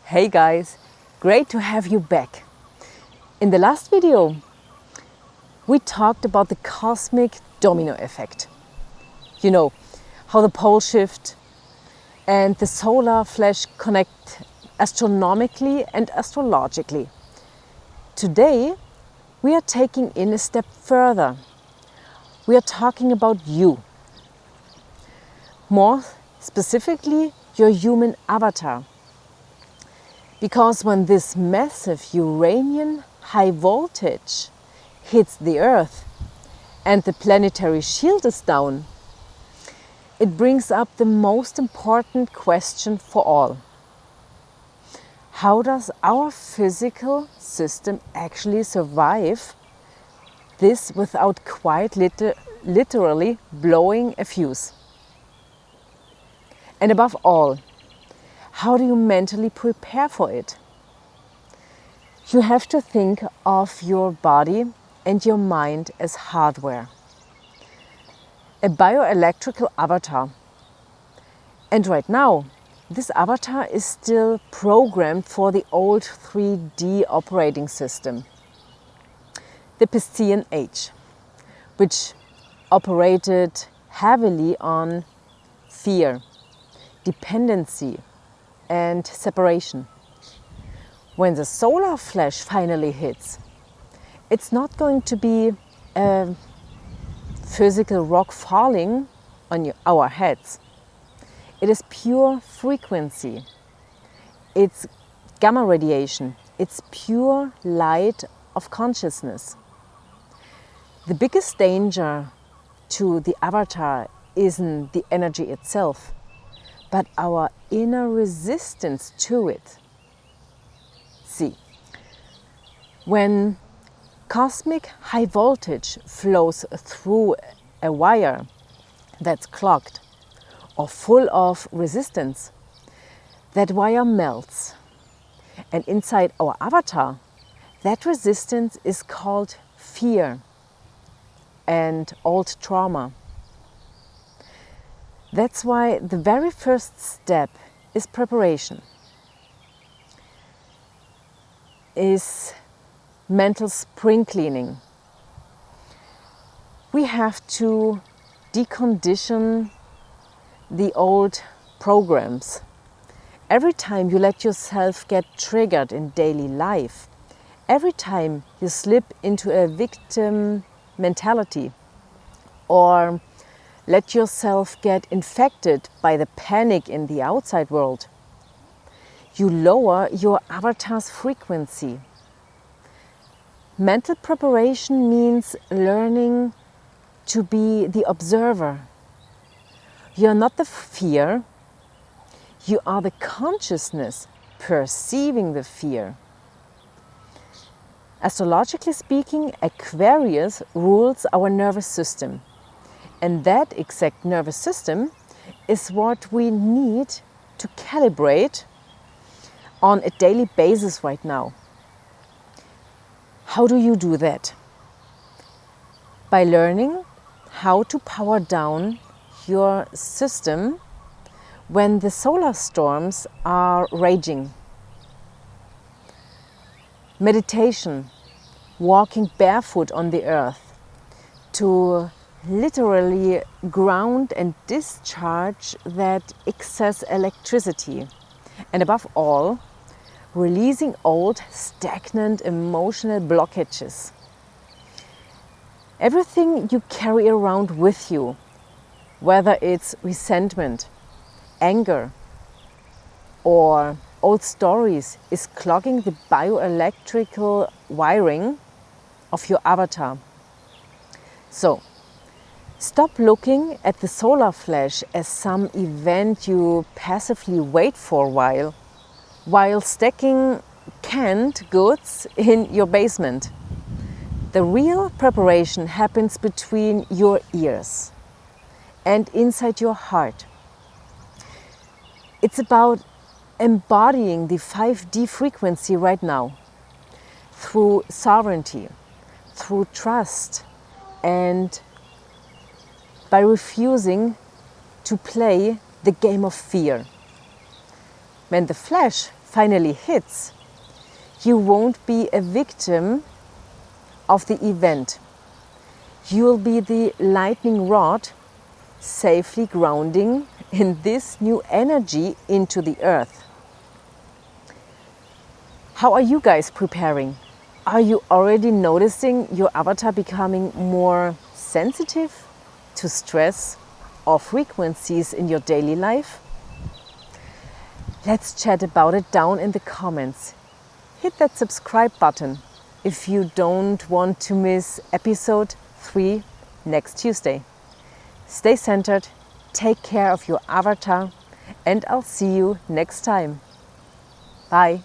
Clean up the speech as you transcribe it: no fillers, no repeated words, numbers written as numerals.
Hey guys, great to have you back. In the last video, we talked about the cosmic domino effect. You know, how the pole shift and the solar flash connect astronomically and astrologically. Today, we are taking in a step further. We are talking about you. More specifically, your human avatar. Because when this massive Uranian high voltage hits the Earth and the planetary shield is down, it brings up the most important question for all. How does our physical system actually survive this without quite literally blowing a fuse? And above all, how do you mentally prepare for it? You have to think of your body and your mind as hardware. A bioelectrical avatar. And right now, this avatar is still programmed for the old 3D operating system, the Piscean age, which operated heavily on fear, dependency, and separation. When the solar flash finally hits, it's not going to be a physical rock falling on our heads. It is pure frequency. It's gamma radiation. It's pure light of consciousness. The biggest danger to the avatar isn't the energy itself, but our inner resistance to it. See, when cosmic high voltage flows through a wire that's clogged or full of resistance, that wire melts. And inside our avatar, that resistance is called fear and old trauma. That's why the very first step is preparation, is mental spring cleaning. We have to decondition the old programs. Every time you let yourself get triggered in daily life, every time you slip into a victim mentality or let yourself get infected by the panic in the outside world, you lower your avatar's frequency. Mental preparation means learning to be the observer. You are not the fear, you are the consciousness perceiving the fear. Astrologically speaking, Aquarius rules our nervous system. And that exact nervous system is what we need to calibrate on a daily basis right now. How do you do that? By learning how to power down your system when the solar storms are raging. Meditation, walking barefoot on the earth to literally ground and discharge that excess electricity. And above all, releasing old, stagnant emotional blockages. Everything you carry around with you, whether it's resentment, anger, or old stories, is clogging the bioelectrical wiring of your avatar. So, stop looking at the solar flash as some event you passively wait for while stacking canned goods in your basement. The real preparation happens between your ears and inside your heart. It's about embodying the 5D frequency right now through sovereignty, through trust, and by refusing to play the game of fear. When the flash finally hits, you won't be a victim of the event. You'll be the lightning rod safely grounding in this new energy into the earth. How are you guys preparing? Are you already noticing your avatar becoming more sensitive to stress or frequencies in your daily life? Let's chat about it down in the comments. Hit that subscribe button if you don't want to miss episode 3 next Tuesday. Stay centered, take care of your avatar, and I'll see you next time. Bye.